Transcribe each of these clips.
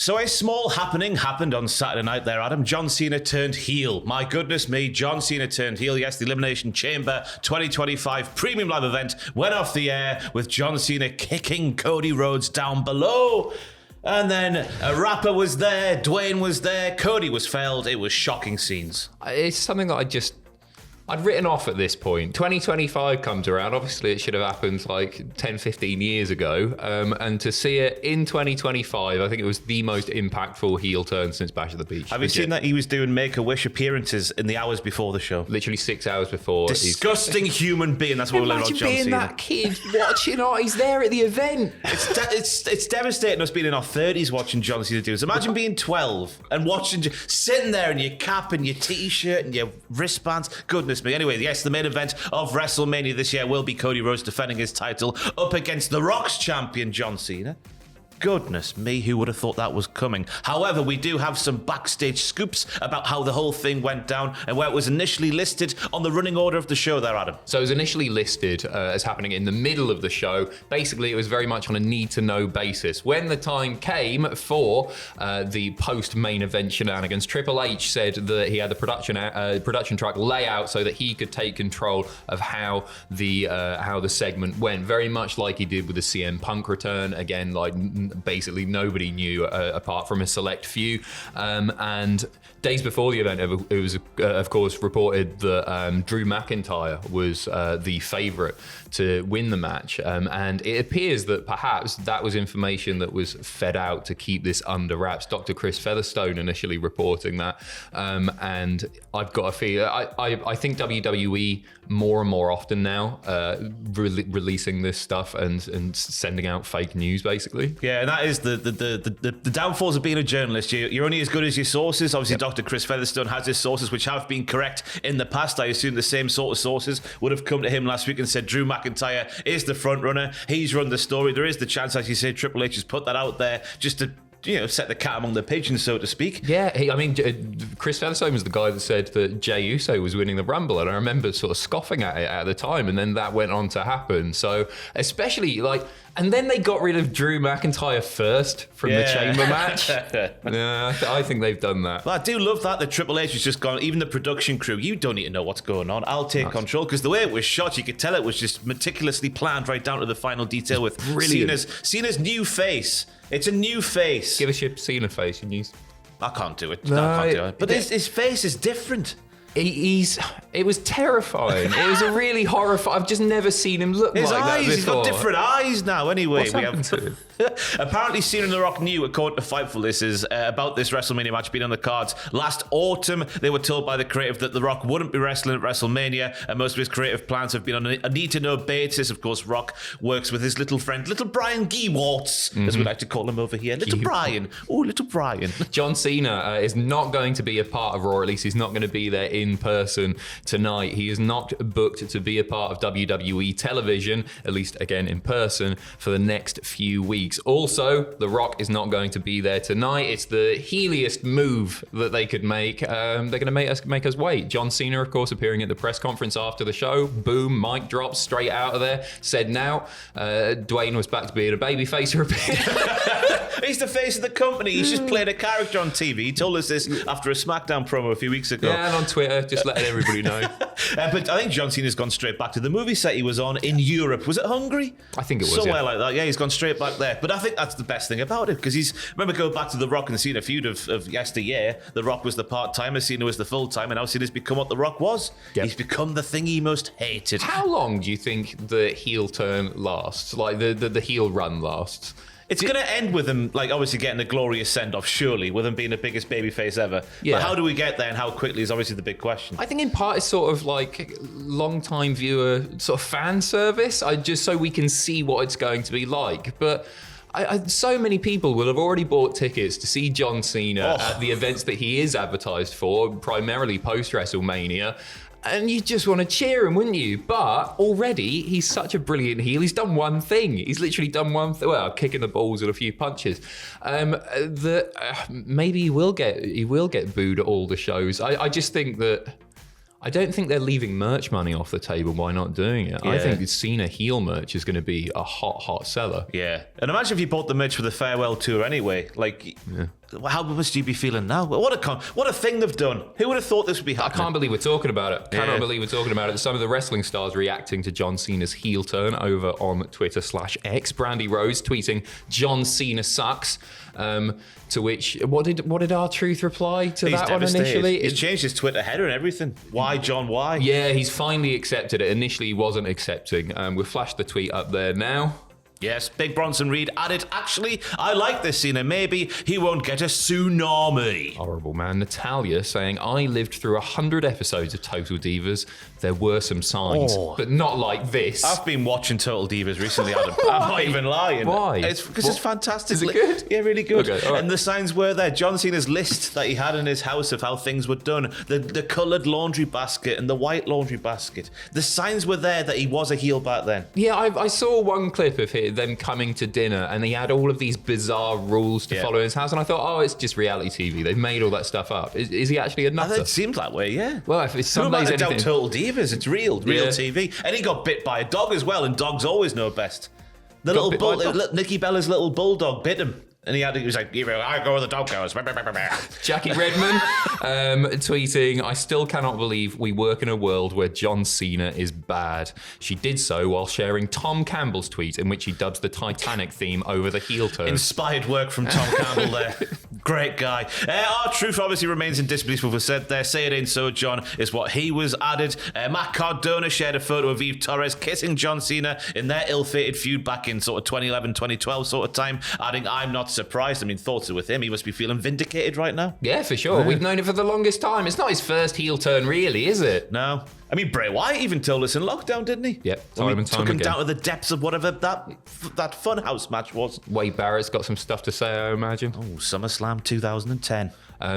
So a small happening happened on Saturday night there, Adam. John Cena turned heel. My goodness me, John Cena turned heel. Yes, the Elimination Chamber 2025 premium live event went off the air with John Cena kicking Cody Rhodes down below. And then a rapper was there, Dwayne was there, Cody was felled. It was shocking scenes. It's something that I'd written off at this point. 2025 comes around. Obviously, it should have happened like 10, 15 years ago. And to see it in 2025, I think it was the most impactful heel turn since Bash at the Beach. Have you seen that he was doing Make-A-Wish appearances in the hours before the show? Literally 6 hours before. Disgusting human being. That's what we learned about John Cena. Imagine being that kid watching. He's there at the event. It's devastating us being in our 30s watching John Cena do this. Imagine being 12 and watching, sitting there in your cap and your t-shirt and your wristbands. Goodness me. Anyway, yes, the main event of WrestleMania this year will be Cody Rhodes defending his title up against The Rock's champion, John Cena. Goodness me, who would have thought that was coming? However, we do have some backstage scoops about how the whole thing went down and where it was initially listed on the running order of the show there, Adam. So it was initially listed as happening in the middle of the show. Basically, it was very much on a need-to-know basis. When the time came for the post-main event shenanigans, Triple H said that he had the production track layout so that he could take control of how the segment went, very much like he did with the CM Punk return. Again, like basically nobody knew apart from a select few. And days before the event, it was of course reported that Drew McIntyre was the favourite to win the match. And it appears that perhaps that was information that was fed out to keep this under wraps. Dr. Chris Featherstone initially reporting that. And I've got a feeling, I think WWE more and more often now releasing this stuff and sending out fake news, basically. Yeah, and that is the downfalls of being a journalist. You're only as good as your sources. Obviously, yep. Dr. Chris Featherstone has his sources, which have been correct in the past. I assume the same sort of sources would have come to him last week and said Drew McIntyre is the front runner. He's run the story. There is the chance, as you say, Triple H has put that out there just to set the cat among the pigeons, so to speak. Yeah, Chris Featherstone was the guy that said that Jey Uso was winning the Rumble, and I remember sort of scoffing at it at the time, and then that went on to happen. So, especially and then they got rid of Drew McIntyre first from the Chamber match. Yeah, I think they've done that. Well, I do love that. The Triple H has just gone, even the production crew, you don't need to know what's going on. I'll take control. Because the way it was shot, you could tell it was just meticulously planned right down to the final detail with Cena's new face. It's a new face. Give us your Cena face, I can't do it. No, I can't do it. But his face is different. It was terrifying. It was a really horrifying. I've just never seen him look his like eyes, that before. He's got different eyes now. Anyway, What's happened to him? Apparently, Cena and The Rock knew, according to Fightful, this is about this WrestleMania match being on the cards last autumn. They were told by the creative that The Rock wouldn't be wrestling at WrestleMania, and most of his creative plans have been on a need-to-know basis. Of course, Rock works with his little friend, Little Brian Geewarts, as we like to call him over here. Little Brian. Oh, Little Brian. John Cena is not going to be a part of Raw, or at least he's not going to be there in person tonight. He is not booked to be a part of WWE television, at least again in person, for the next few weeks. Also, The Rock is not going to be there tonight. It's the heeliest move that they could make. They're going to make us wait. John Cena, of course, appearing at the press conference after the show. Boom, mic drops straight out of there. Said now, Dwayne was back to being a babyface. He's the face of the company. He's just played a character on TV. He told us this after a SmackDown promo a few weeks ago. Yeah, and on Twitter, just letting everybody know. But I think John Cena's gone straight back to the movie set he was on in Europe. Was it Hungary? I think it was, somewhere like that. Yeah, he's gone straight back there. But I think that's the best thing about it, because remember going back to The Rock and Cena feud of yesteryear. The Rock was the part-timer, Cena was the full-timer, and now Cena's become what The Rock was. Yep. He's become the thing he most hated. How long do you think the heel turn lasts? Like the heel run lasts? It's going to end with him, obviously getting a glorious send-off, surely, with him being the biggest babyface ever. Yeah. But how do we get there and how quickly is obviously the big question. I think in part it's sort of like long-time viewer sort of fan service, just so we can see what it's going to be like. But so many people will have already bought tickets to see John Cena at the events that he is advertised for, primarily post-WrestleMania. And you just want to cheer him, wouldn't you? But already, he's such a brilliant heel. He's done one thing. He's literally done one thing. Well, kicking the balls and a few punches. Maybe he will get booed at all the shows. I just think that I don't think they're leaving merch money off the table by not doing it. I think the Cena heel merch is going to be a hot seller. Yeah. And imagine if you bought the merch for the farewell tour anyway. Like, how must you be feeling now? What a thing they've done. Who would have thought this would be happening? I can't believe we're talking about it. Cannot believe we're talking about it. Some of the wrestling stars reacting to John Cena's heel turn over on Twitter/X. Brandy Rose tweeting, "John Cena sucks." To which, what did R-Truth reply to that one initially? He's changed his Twitter header and everything. Why, John, why? Yeah, he's finally accepted it. Initially, he wasn't accepting. We'll flash the tweet up there now. Yes, Big Bronson Reed added, "Actually, I like this Cena. Maybe he won't get a tsunami." Horrible, man. Natalia saying, "I lived through 100 episodes of Total Divas. There were some signs, but not like this." I've been watching Total Divas recently, Adam. I'm not even lying. Why? It's because it's fantastic. Is it good? Yeah, really good. Okay, all right. And the signs were there. John Cena's list that he had in his house of how things were done. The coloured laundry basket and the white laundry basket. The signs were there that he was a heel back then. Yeah, I saw one clip of them coming to dinner, and he had all of these bizarre rules to follow in his house, and I thought, oh, it's just reality TV. They've made all that stuff up. Is he actually a nutter? It seems that way, yeah. Well, if it's Who am I Sunday's to doubt anything... Total Divas? It's real TV. And he got bit by a dog as well, and dogs always know best. The little bull, Nikki Bella's little bulldog bit him. And he was like, I go where the dog goes. Jackie Redman tweeting, "I still cannot believe we work in a world where John Cena is bad." She did so while sharing Tom Campbell's tweet in which he dubs the Titanic theme over the heel turn. Inspired work from Tom Campbell there. Great guy. R-Truth obviously remains in disbelief with what was said there. "Say it ain't so, John," is what he was added. Matt Cardona shared a photo of Eve Torres kissing John Cena in their ill-fated feud back in sort of 2011, 2012 sort of time, adding, "I'm not surprised." I mean, thoughts are with him. He must be feeling vindicated right now. Yeah, for sure. We've known it for the longest time. It's not his first heel turn, really, is it? No. I mean, Bray Wyatt even told us in lockdown, didn't he? Yep, time and time took him again. down to the depths of whatever that Funhouse match was. Wade Barrett's got some stuff to say, I imagine. Oh, SummerSlam 2010.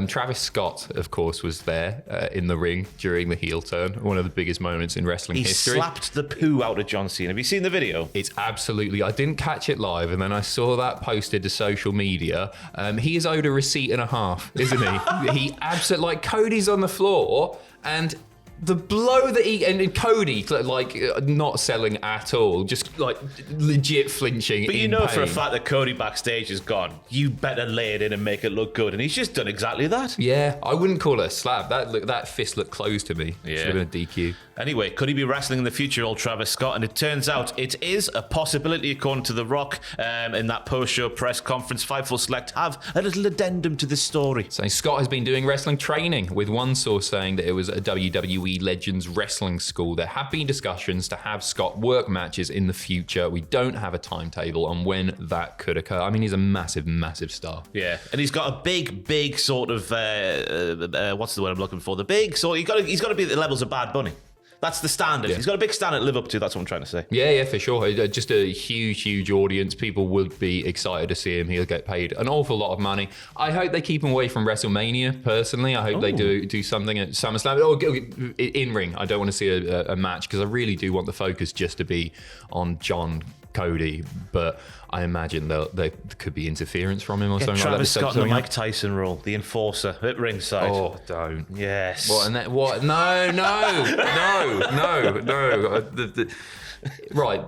Travis Scott, of course, was there in the ring during the heel turn. One of the biggest moments in wrestling history. He slapped the poo out of John Cena. Have you seen the video? It's absolutely... I didn't catch it live, and then I saw that posted to social media. He is owed a receipt and a half, isn't he? He absolutely... Like, Cody's on the floor, and... the blow that he and Cody like not selling at all, just like legit flinching. But you know for a fact that Cody backstage is gone. You better lay it in and make it look good, and he's just done exactly that. Yeah, I wouldn't call it a slap. That fist looked closed to me. Yeah, should have been a DQ. Anyway, could he be wrestling in the future, old Travis Scott? And it turns out it is a possibility, according to The Rock. In that post-show press conference, Fightful Select have a little addendum to this story. So Scott has been doing wrestling training, with one source saying that it was a WWE Legends Wrestling School. There have been discussions to have Scott work matches in the future. We don't have a timetable on when that could occur. I mean, he's a massive, massive star. Yeah, and he's got a big sort of what's the word I'm looking for? The big sort. He's got to be at the levels of Bad Bunny. That's the standard. Yeah. He's got a big standard to live up to. That's what I'm trying to say. Yeah, for sure. Just a huge audience. People would be excited to see him. He'll get paid an awful lot of money. I hope they keep him away from WrestleMania, personally. I hope they do something at SummerSlam. Or in ring. I don't want to see a match, because I really do want the focus just to be on John Cody, but I imagine there could be interference from him or something Travis like that. Scott in the Mike Tyson role, the enforcer at ringside. Oh, don't. Yes. What? And that? What? No. Right,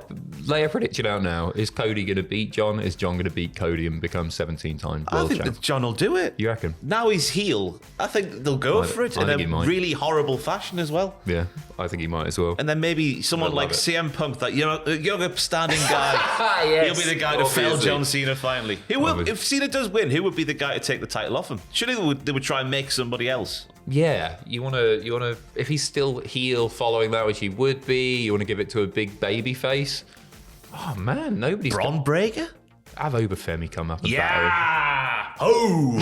lay a prediction out now. Is Cody going to beat John? Is John going to beat Cody and become 17-time world champ? I think that John will do it. You reckon? Now he's heel. I think they'll go for it in a really horrible fashion as well. Yeah, I think he might as well. And then maybe someone like CM Punk, that young upstanding guy, yes, he'll be the guy to fell John Cena finally. Who will, if Cena does win, who would be the guy to take the title off him? Surely they would try and make somebody else. Yeah, you want to. If he's still heel following that, which he would be, you want to give it to a big baby face. Oh man, nobody's. Braun Breaker? Have Obafemi come up and battle. Oh!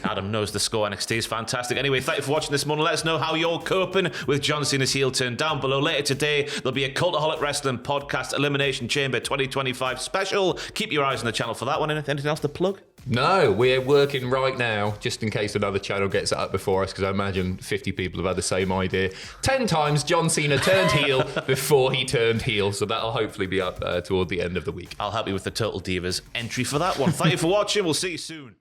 Adam knows the score. NXT is fantastic. Anyway, thank you for watching this morning. Let us know how you're coping with John Cena's heel turn down below. Later today, there'll be a Cultaholic Wrestling podcast Elimination Chamber 2025 special. Keep your eyes on the channel for that one. Anything else to plug? No, we're working right now, just in case another channel gets it up before us, because I imagine 50 people have had the same idea. 10 times John Cena turned heel before he turned heel, so that'll hopefully be up toward the end of the week. I'll help you with the Total Divas entry for that one. Thank you for watching. We'll see you soon.